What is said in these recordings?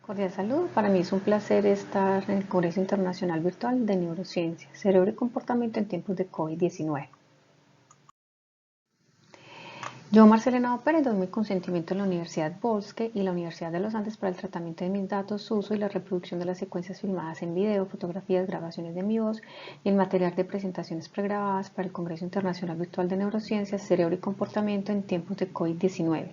Cordial saludo. Para mí es un placer estar en el Congreso Internacional Virtual de Neurociencia, Cerebro y Comportamiento en tiempos de COVID-19. Yo, Marcelena Pérez, doy mi consentimiento en la Universidad Bosque y la Universidad de los Andes para el tratamiento de mis datos, su uso y la reproducción de las secuencias filmadas en video, fotografías, grabaciones de mi voz y el material de presentaciones pregrabadas para el Congreso Internacional Virtual de Neurociencias, Cerebro y Comportamiento en tiempos de COVID-19.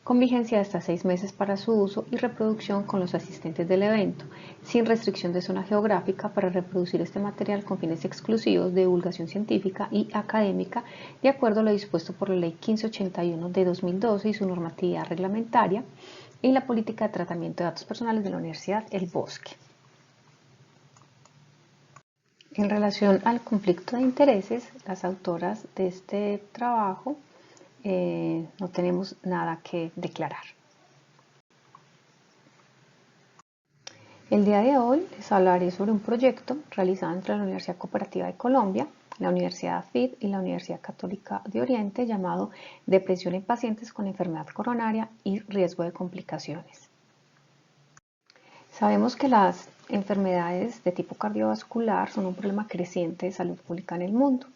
Con vigencia de hasta 6 meses para su uso y reproducción con los asistentes del evento, sin restricción de zona geográfica para reproducir este material con fines exclusivos de divulgación científica y académica, de acuerdo a lo dispuesto por la Ley 1581 de 2012 y su normatividad reglamentaria y la política de tratamiento de datos personales de la Universidad El Bosque. En relación al conflicto de intereses, las autoras de este trabajo no tenemos nada que declarar. El día de hoy les hablaré sobre un proyecto realizado entre la Universidad Cooperativa de Colombia, la Universidad FID y la Universidad Católica de Oriente llamado Depresión en pacientes con enfermedad coronaria y riesgo de complicaciones. Sabemos que las enfermedades de tipo cardiovascular son un problema creciente de salud pública en el mundo.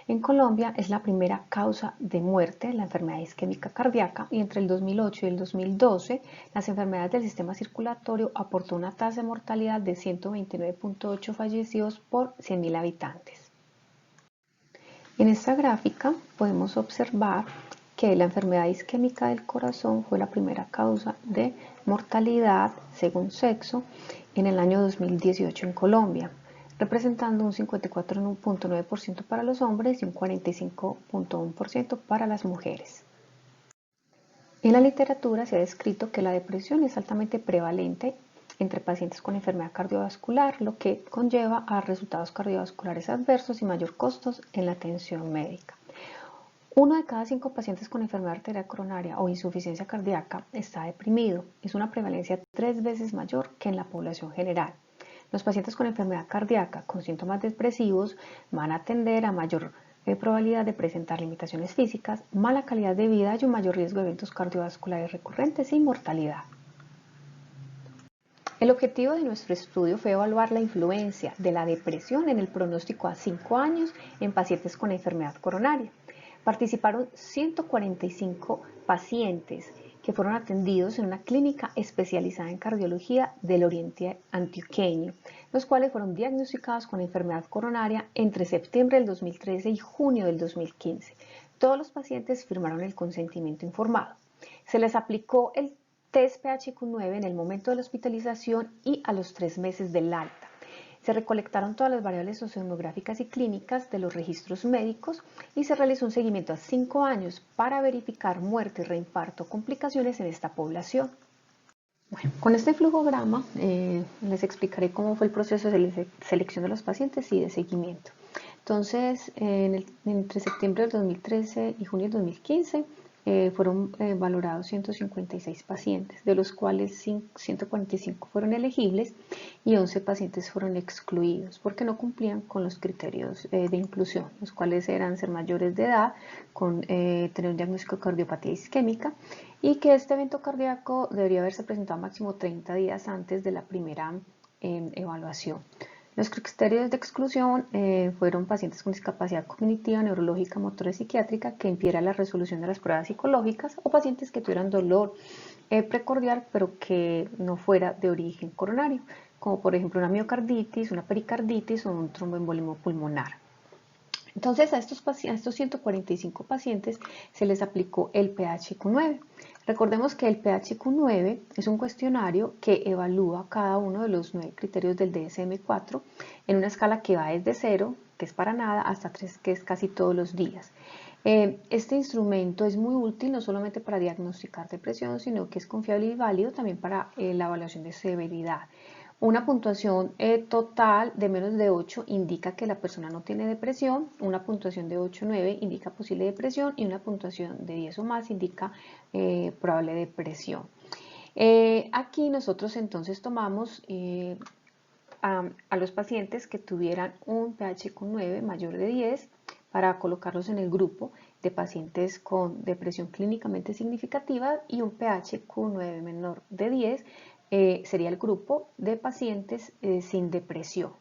En Colombia es la primera causa de muerte la enfermedad isquémica cardíaca y entre el 2008 y el 2012 las enfermedades del sistema circulatorio aportó una tasa de mortalidad de 129.8 fallecidos por 100.000 habitantes. En esta gráfica podemos observar que la enfermedad isquémica del corazón fue la primera causa de mortalidad según sexo en el año 2018 en Colombia, representando un 54.9% para los hombres y un 45.1% para las mujeres. En la literatura se ha descrito que la depresión es altamente prevalente entre pacientes con enfermedad cardiovascular, lo que conlleva a resultados cardiovasculares adversos y mayor costos en la atención médica. 1 de cada 5 pacientes con enfermedad arterial coronaria o insuficiencia cardíaca está deprimido. Es una prevalencia 3 veces mayor que en la población general. Los pacientes con enfermedad cardíaca con síntomas depresivos van a tender a mayor probabilidad de presentar limitaciones físicas, mala calidad de vida y un mayor riesgo de eventos cardiovasculares recurrentes y mortalidad. El objetivo de nuestro estudio fue evaluar la influencia de la depresión en el pronóstico a 5 años en pacientes con enfermedad coronaria. Participaron 145 pacientes que fueron atendidos en una clínica especializada en cardiología del Oriente Antioqueño, los cuales fueron diagnosticados con enfermedad coronaria entre septiembre del 2013 y junio del 2015. Todos los pacientes firmaron el consentimiento informado. Se les aplicó el test PHQ-9 en el momento de la hospitalización y a los 3 meses del alta. Se recolectaron todas las variables sociodemográficas y clínicas de los registros médicos y se realizó un seguimiento a 5 años para verificar muerte, reinfarto o complicaciones en esta población. Bueno, con este flujograma les explicaré cómo fue el proceso de selección de los pacientes y de seguimiento. Entonces, entre septiembre del 2013 y junio del 2015, fueron valorados 156 pacientes, de los cuales 145 fueron elegibles y 11 pacientes fueron excluidos porque no cumplían con los criterios de inclusión, los cuales eran ser mayores de edad, tener un diagnóstico de cardiopatía isquémica y que este evento cardíaco debería haberse presentado máximo 30 días antes de la primera evaluación. Los criterios de exclusión fueron pacientes con discapacidad cognitiva, neurológica, motora y psiquiátrica que impidiera la resolución de las pruebas psicológicas o pacientes que tuvieran dolor precordial pero que no fuera de origen coronario, como por ejemplo una miocarditis, una pericarditis o un tromboembolismo pulmonar. Entonces a estos 145 pacientes se les aplicó el PHQ-9. Recordemos que el PHQ-9 es un cuestionario que evalúa cada uno de los 9 criterios del DSM-4 en una escala que va desde 0, que es para nada, hasta 3, que es casi todos los días. Este instrumento es muy útil no solamente para diagnosticar depresión, sino que es confiable y válido también para la evaluación de severidad. Una puntuación total de menos de 8 indica que la persona no tiene depresión, una puntuación de 8 o 9 indica posible depresión y una puntuación de 10 o más indica probable depresión. Aquí nosotros entonces tomamos a los pacientes que tuvieran un PHQ-9 mayor de 10 para colocarlos en el grupo de pacientes con depresión clínicamente significativa y un PHQ-9 menor de 10 sería el grupo de pacientes sin depresión.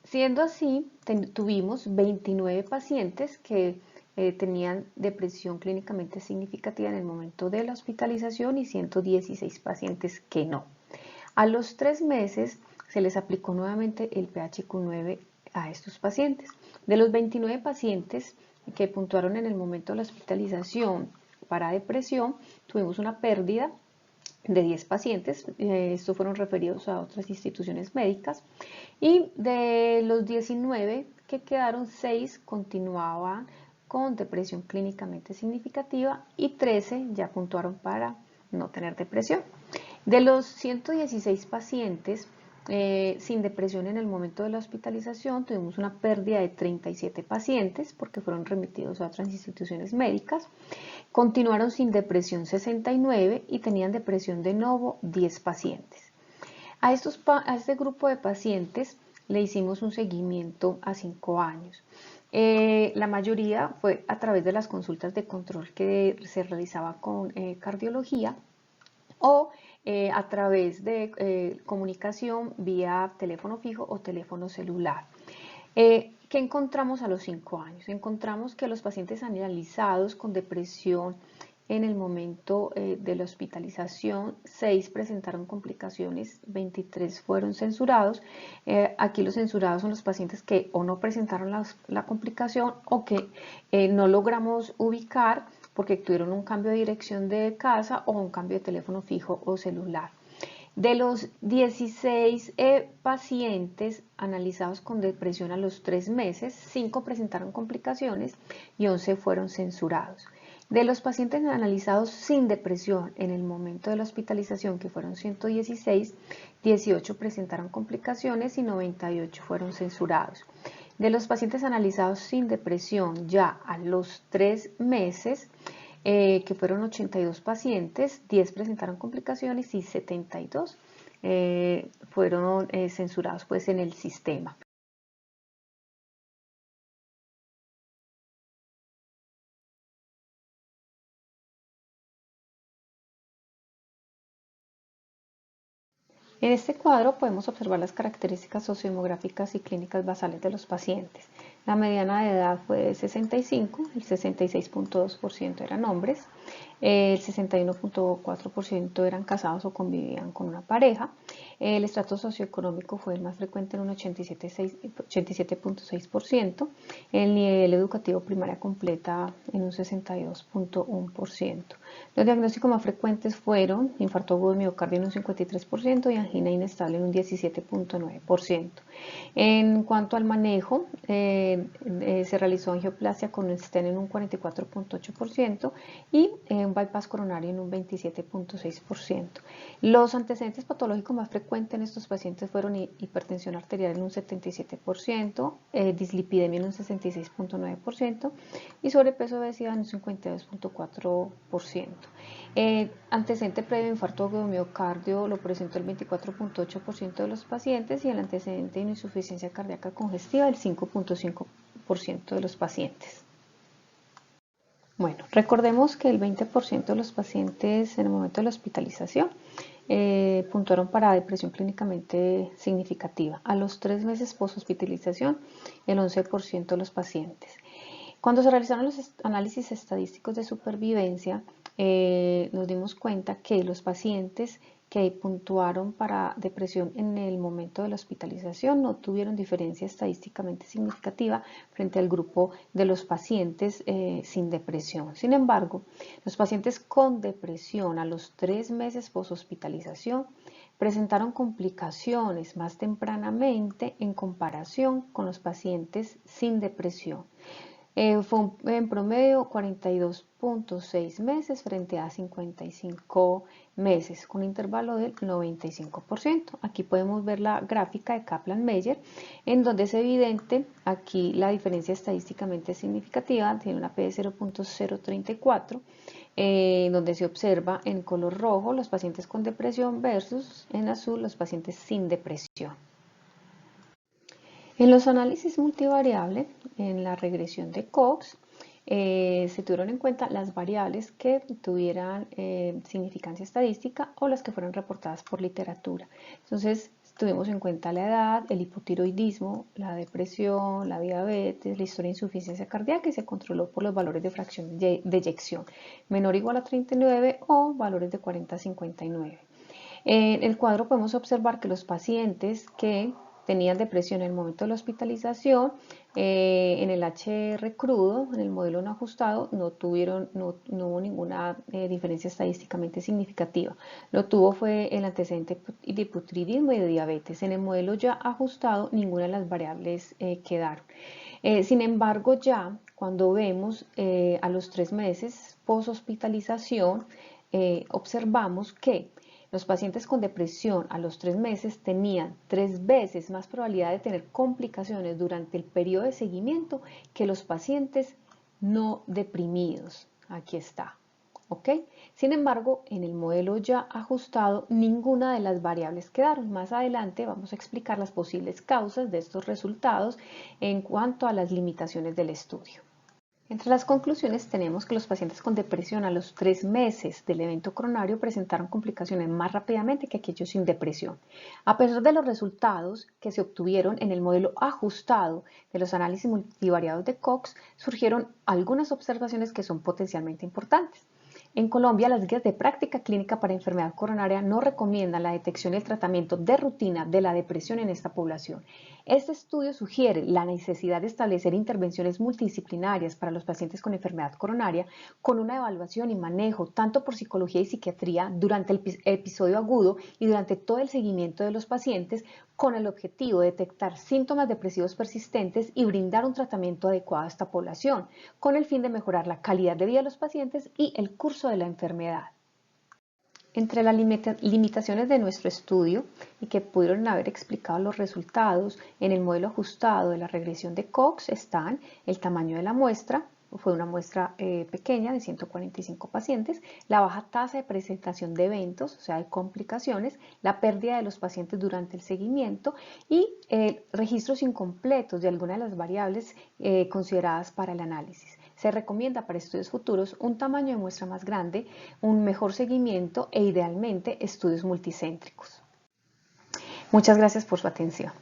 Siendo así, tuvimos 29 pacientes que tenían depresión clínicamente significativa en el momento de la hospitalización y 116 pacientes que no. A los 3 meses se les aplicó nuevamente el PHQ-9 a estos pacientes. De los 29 pacientes que puntuaron en el momento de la hospitalización para depresión, tuvimos una pérdida de 10 pacientes, estos fueron referidos a otras instituciones médicas, y de los 19 que quedaron, 6 continuaban con depresión clínicamente significativa y 13 ya puntuaron para no tener depresión. De los 116 pacientes sin depresión en el momento de la hospitalización, tuvimos una pérdida de 37 pacientes porque fueron remitidos a otras instituciones médicas. Continuaron sin depresión 69 y tenían depresión de novo 10 pacientes. A este grupo de pacientes le hicimos un seguimiento a 5 años. La mayoría fue a través de las consultas de control que se realizaba con cardiología o a través de comunicación vía teléfono fijo o teléfono celular. ¿Qué encontramos a los 5 años? Encontramos que los pacientes analizados con depresión en el momento de la hospitalización, 6 presentaron complicaciones, 23 fueron censurados. Aquí los censurados son los pacientes que o no presentaron la complicación o que no logramos ubicar porque tuvieron un cambio de dirección de casa o un cambio de teléfono fijo o celular. De los 16 pacientes analizados con depresión a los 3 meses, 5 presentaron complicaciones y 11 fueron censurados. De los pacientes analizados sin depresión en el momento de la hospitalización, que fueron 116, 18 presentaron complicaciones y 98 fueron censurados. De los pacientes analizados sin depresión ya a los 3 meses, que fueron 82 pacientes, 10 presentaron complicaciones y 72 fueron censurados pues, en el sistema. En este cuadro podemos observar las características sociodemográficas y clínicas basales de los pacientes. La mediana de edad fue de 65, el 66.2% eran hombres, el 61.4% eran casados o convivían con una pareja. El estrato socioeconómico fue el más frecuente en un 87.6%, el nivel educativo primaria completa en un 62.1%. Los diagnósticos más frecuentes fueron infarto agudo de miocardio en un 53% y angina inestable en un 17.9%. En cuanto al manejo, se realizó angioplastia con un stent en un 44.8% y un bypass coronario en un 27.6%. Los antecedentes patológicos más frecuentes en estos pacientes fueron hipertensión arterial en un 77%, dislipidemia en un 66.9% y sobrepeso obesidad en un 52.4%. Antecedente previo de infarto agudo de miocardio lo presentó el 24.8% de los pacientes y el antecedente de insuficiencia cardíaca congestiva el 5.5% de los pacientes. Bueno, recordemos que el 20% de los pacientes en el momento de la hospitalización puntuaron para depresión clínicamente significativa. A los 3 meses post-hospitalización, el 11% de los pacientes. Cuando se realizaron los análisis estadísticos de supervivencia, nos dimos cuenta que los pacientes que puntuaron para depresión en el momento de la hospitalización no tuvieron diferencia estadísticamente significativa frente al grupo de los pacientes sin depresión. Sin embargo, los pacientes con depresión a los 3 meses post-hospitalización presentaron complicaciones más tempranamente en comparación con los pacientes sin depresión. Fue en promedio 42.6 meses frente a 55 meses, con intervalo del 95%. Aquí podemos ver la gráfica de Kaplan-Meier, en donde es evidente aquí la diferencia estadísticamente significativa, tiene una P de 0.034, donde se observa en color rojo los pacientes con depresión versus en azul los pacientes sin depresión. En los análisis multivariable, en la regresión de Cox, se tuvieron en cuenta las variables que tuvieran significancia estadística o las que fueron reportadas por literatura. Entonces, tuvimos en cuenta la edad, el hipotiroidismo, la depresión, la diabetes, la historia de insuficiencia cardíaca y se controló por los valores de fracción de eyección, menor o igual a 39 o valores de 40 a 59. En el cuadro podemos observar que los pacientes que tenían depresión en el momento de la hospitalización, en el HR crudo, en el modelo no ajustado, no hubo ninguna diferencia estadísticamente significativa. Lo tuvo fue el antecedente de hipotiroidismo y de diabetes. En el modelo ya ajustado, ninguna de las variables quedaron. Sin embargo, ya cuando vemos a los 3 meses post hospitalización, observamos que los pacientes con depresión a los 3 meses tenían 3 veces más probabilidad de tener complicaciones durante el periodo de seguimiento que los pacientes no deprimidos. Aquí está. ¿Ok? Sin embargo, en el modelo ya ajustado, ninguna de las variables quedaron. Más adelante vamos a explicar las posibles causas de estos resultados en cuanto a las limitaciones del estudio. Entre las conclusiones tenemos que los pacientes con depresión a los 3 meses del evento coronario presentaron complicaciones más rápidamente que aquellos sin depresión. A pesar de los resultados que se obtuvieron en el modelo ajustado de los análisis multivariados de Cox, surgieron algunas observaciones que son potencialmente importantes. En Colombia, las guías de práctica clínica para enfermedad coronaria no recomiendan la detección y el tratamiento de rutina de la depresión en esta población. Este estudio sugiere la necesidad de establecer intervenciones multidisciplinarias para los pacientes con enfermedad coronaria con una evaluación y manejo tanto por psicología y psiquiatría durante el episodio agudo y durante todo el seguimiento de los pacientes con el objetivo de detectar síntomas depresivos persistentes y brindar un tratamiento adecuado a esta población, con el fin de mejorar la calidad de vida de los pacientes y el curso de la enfermedad. Entre las limitaciones de nuestro estudio y que pudieron haber explicado los resultados en el modelo ajustado de la regresión de Cox están el tamaño de la muestra, fue una muestra pequeña de 145 pacientes, la baja tasa de presentación de eventos, o sea, de complicaciones, la pérdida de los pacientes durante el seguimiento y registros incompletos de algunas de las variables consideradas para el análisis. Se recomienda para estudios futuros un tamaño de muestra más grande, un mejor seguimiento e idealmente estudios multicéntricos. Muchas gracias por su atención.